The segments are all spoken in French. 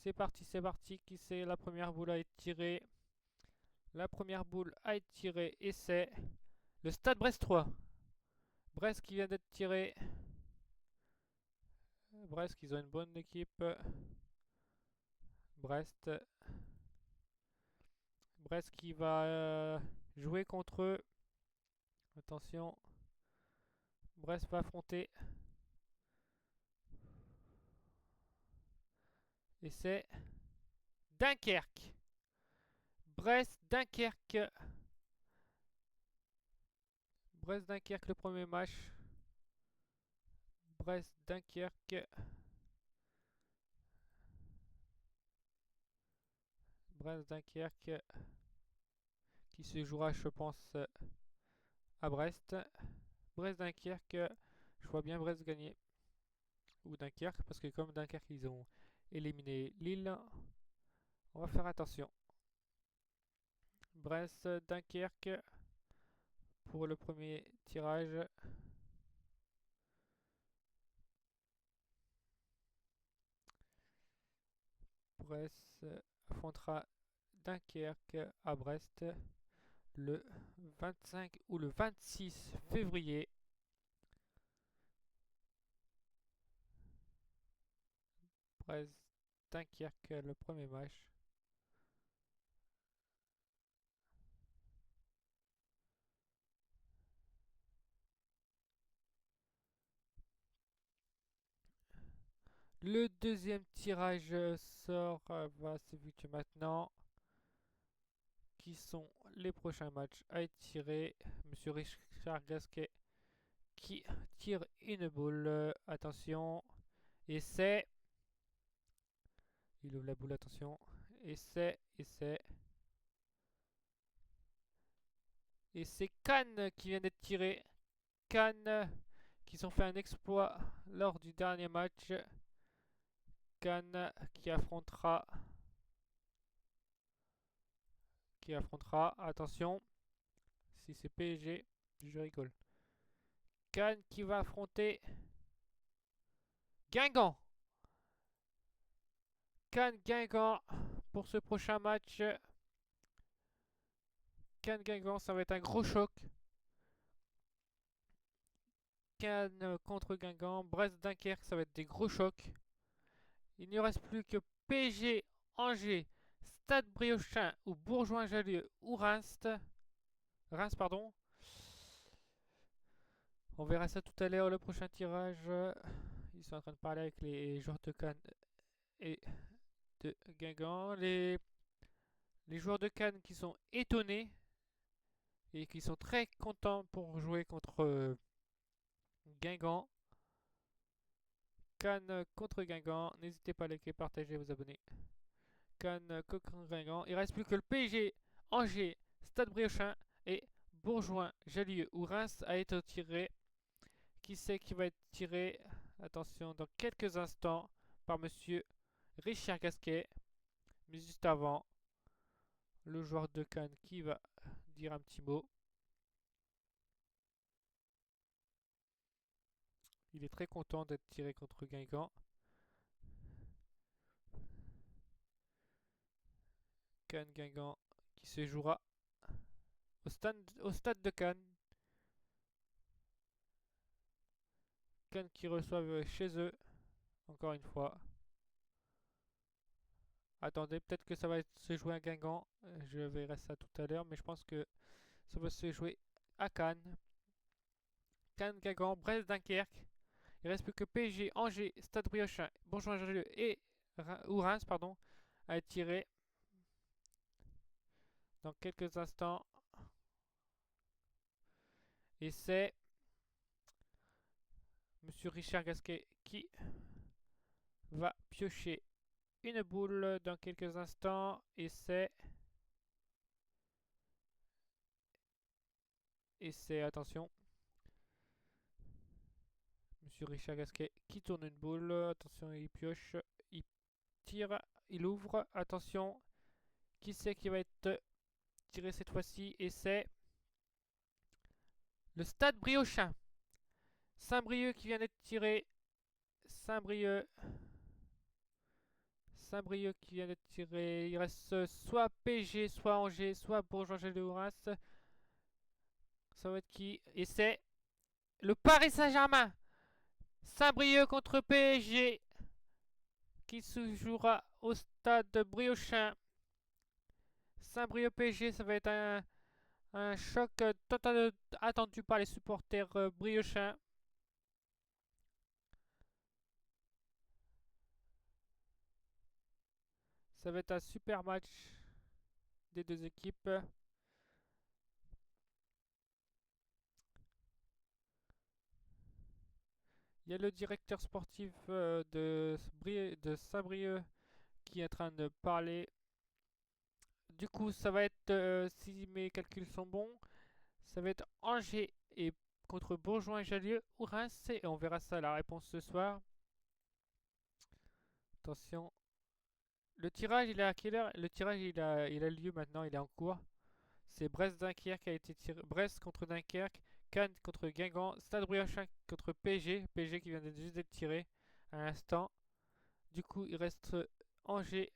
C'est parti, c'est parti. Qui c'est? La première boule a été tirée. La première boule a été tirée et c'est le Stade Brestois. Brest qui vient d'être tiré. Brest, ils ont une bonne équipe. Brest. Brest qui va jouer contre eux. Attention. Brest va affronter. Et c'est Dunkerque. Brest-Dunkerque. Brest-Dunkerque le premier match. Brest-Dunkerque. Brest-Dunkerque qui se jouera, je pense, à Brest. Brest-Dunkerque, je vois bien Brest gagner. Ou Dunkerque, parce que comme Dunkerque, ils ont éliminé Lille, on va faire attention. Brest-Dunkerque pour le premier tirage. Brest affrontera Dunkerque à Brest le 25 ou le 26 février. Brest-Dunkerque, le premier match. Le deuxième tirage sort, va s'effectuer maintenant. Qui sont les prochains matchs à être tirés? Monsieur Richard Gasquet qui tire une boule. Attention. Et c'est. Il ouvre la boule, attention. Et c'est. Et c'est Cannes qui vient d'être tiré. Cannes qui ont fait un exploit lors du dernier match. Cannes qui affrontera. Attention. Si c'est PSG, je rigole. Cannes qui va affronter Guingamp. Cannes-Guingamp pour ce prochain match. Cannes-Guingamp, ça va être un gros choc. Cannes contre Guingamp. Brest-Dunkerque, ça va être des gros chocs. Il ne reste plus que PSG, Angers, Stade Briochin ou Bourgoin-Jallieu ou Reims. Reims, pardon. On verra ça tout à l'heure, le prochain tirage. Ils sont en train de parler avec les joueurs de Cannes et de Guingamp. Les joueurs de Cannes qui sont étonnés et qui sont très contents pour jouer contre Guingamp. Cannes contre Guingamp. N'hésitez pas à liker, partager, vous abonner. Cannes contre Guingamp. Il reste plus que le PSG, Angers, Stade Briochin et Bourgoin, Jallieu ou Reims à être tiré. Qui c'est qui va être tiré? Attention, dans quelques instants par monsieur Richard Gasquet. Mais juste avant, le joueur de Cannes qui va dire un petit mot. Il est très content d'être tiré contre Guingamp. Cannes-Guingamp qui se jouera au stade de Cannes. Cannes qui reçoivent chez eux, encore une fois. Attendez, peut-être que ça va se jouer à Guingamp. Je verrai ça tout à l'heure, mais je pense que ça va se jouer à Cannes. Cannes, Guingamp, Brest, Dunkerque. Il reste plus que PSG, Angers, Stade Briochin, Bourgoin-Jallieu et Reims, pardon, à être tiré dans quelques instants. Et c'est monsieur Richard Gasquet qui va piocher une boule dans quelques instants. Attention, monsieur Richard Gasquet qui tourne une boule. Attention, il pioche, il tire, il ouvre. Attention, qui c'est qui va être tiré cette fois-ci? Et c'est le Stade Briochin. Saint-Brieuc qui vient d'être tiré. Saint-Brieuc Saint-Brieuc qui vient de tirer. Il reste soit PSG, soit Angers, soit Bourgoin-Jallieu ou Reims. Ça va être qui? Et c'est le Paris Saint-Germain. Saint-Brieuc contre PSG qui se jouera au stade Briochin. Saint-Brieuc PSG, ça va être un choc total attendu par les supporters briochins. Ça va être un super match des deux équipes. Il y a le directeur sportif de Saint-Brieuc qui est en train de parler. Du coup, ça va être, si mes calculs sont bons, ça va être Angers et contre Bourgoin-Jallieu ou Reims. Et on verra ça la réponse ce soir. Attention. Le tirage, il est à quelle heure? Le tirage, il a lieu maintenant, il est en cours. C'est Brest-Dunkerque qui a été tiré. Brest contre Dunkerque. Cannes contre Guingamp. Stade Briochin contre PSG. PSG qui vient de juste d'être tiré à l'instant. Du coup, il reste Angers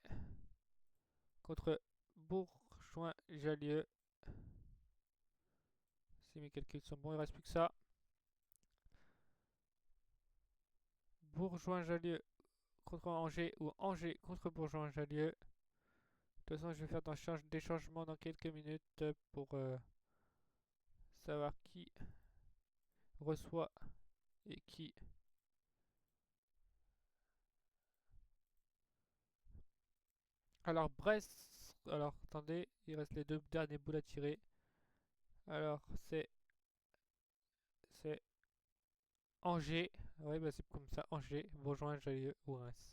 contre Bourgoin-Jallieu. Si mes calculs sont bons, il ne reste plus que ça. Bourgoin-Jallieu contre Angers ou Angers contre Bourgoin-Jallieu. De toute façon, je vais faire des changements dans quelques minutes pour savoir qui reçoit et qui. Alors, Brest. Alors, attendez, il reste les deux derniers boules à tirer. Alors, c'est Angers. Ouais, bah c'est comme ça. Angers, Bourgoin-Jallieu ou Reims.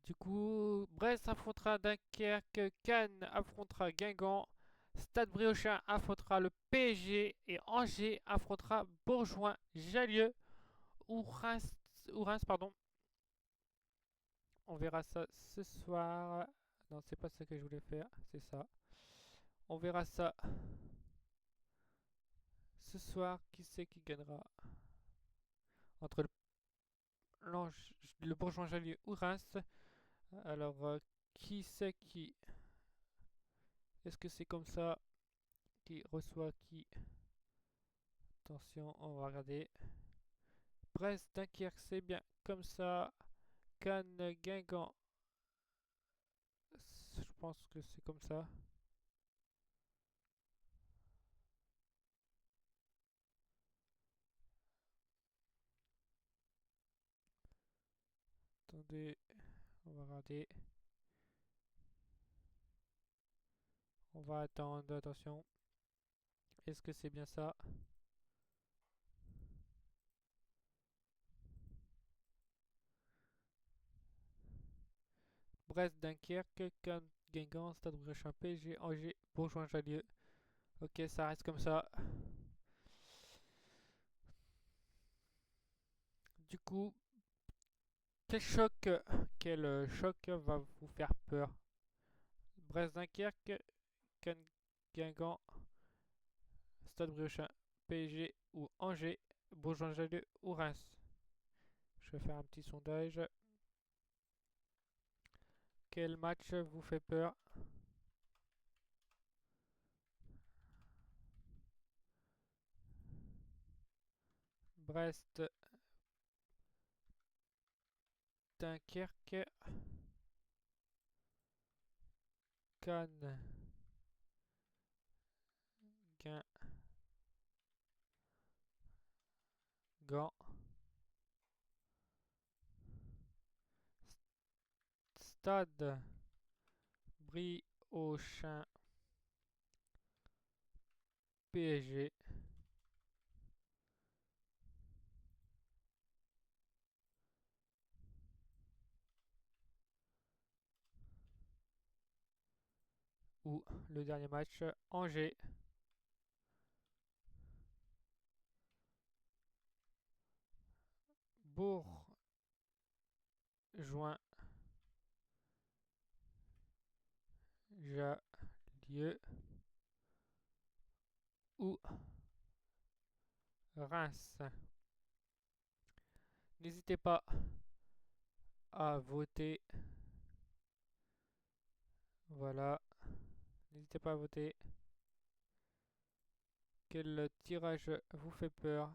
Du coup, Brest affrontera Dunkerque, Cannes affrontera Guingamp, Stade Briochin affrontera le PSG et Angers affrontera Bourgoin-Jallieu ou Reims, pardon. On verra ça ce soir. Non, c'est pas ça que je voulais faire, c'est ça. On verra ça ce soir. Qui c'est qui gagnera entre le Bourgoin-Jallieu ou Reims? Alors, qui c'est qui? Est-ce que c'est comme ça? Qui reçoit qui? Attention, on va regarder. Brest, Dunkerque, c'est bien comme ça. Cannes, Guingamp, je pense que c'est comme ça. Attendez, on va regarder. On va attendre, attention. Est-ce que c'est bien ça? Brest, Dunkerque, Cannes, Guingamp, Stade Briochin, PSG, Angers, Bourgoin-Jallieu. Ok, ça reste comme ça. Du coup, quel choc va vous faire peur? Brest-Dunkerque, Cannes, Guingamp, Stade Briochin, PSG ou Angers, Bourgoin-Jallieu ou Reims? Je vais faire un petit sondage. Quel match vous fait peur? Brest, Dunkerque, Cannes, Guingamp, Stade Briochin, PSG ou le dernier match Angers, Bourgoin, Jallieu ou Reims. N'hésitez pas à voter. Voilà. N'hésitez pas à voter. Quel tirage vous fait peur?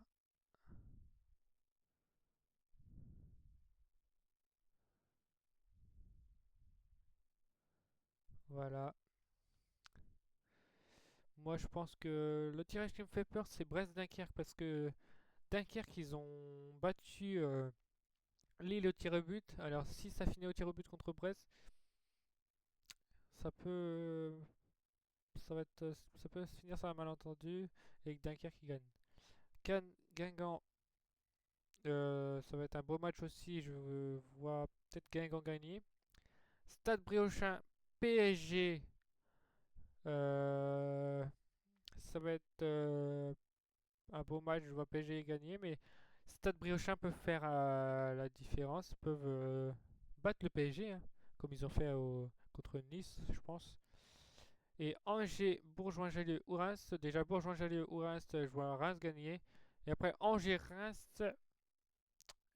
Voilà. Moi, je pense que le tirage qui me fait peur, c'est Brest-Dunkerque parce que Dunkerque, ils ont battu Lille au tir au but. Alors, si ça finit au tir au but contre Brest, ça peut, ça peut se finir sur un malentendu et que Dunkerque qui gagne. Guingamp, ça va être un beau match aussi. Je vois peut-être Guingamp gagner. Stade Briochin, PSG. euh, Ça va être un beau match. Je vois PSG gagner, mais Stade Briochin peuvent faire la différence. Ils peuvent battre le PSG, hein, comme ils ont fait contre Nice, je pense. Et Angers, Bourgoin-Jallieu ou Reims. Déjà Bourgoin-Jallieu ou Reims, je vois Reims gagner. Et après Angers-Reims,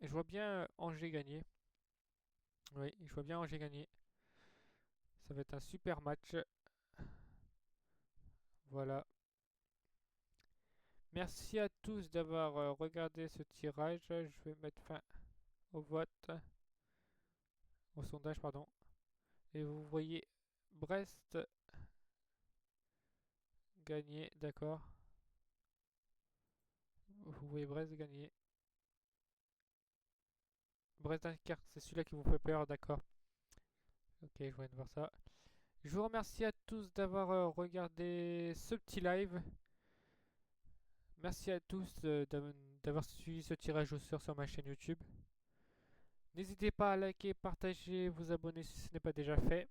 je vois bien Angers gagner. Oui, je vois bien Angers gagner. Ça va être un super match. Voilà. Merci à tous d'avoir regardé ce tirage. Je vais mettre fin au vote, au sondage, pardon. Et vous voyez Brest gagner, d'accord. Vous voyez Brest gagner. Brest-Dunkerque, c'est celui-là qui vous fait peur, d'accord. Ok, je viens de voir ça. Je vous remercie à tous d'avoir regardé ce petit live. Merci à tous d'avoir suivi ce tirage au sort sur ma chaîne YouTube. N'hésitez pas à liker, partager, vous abonner si ce n'est pas déjà fait.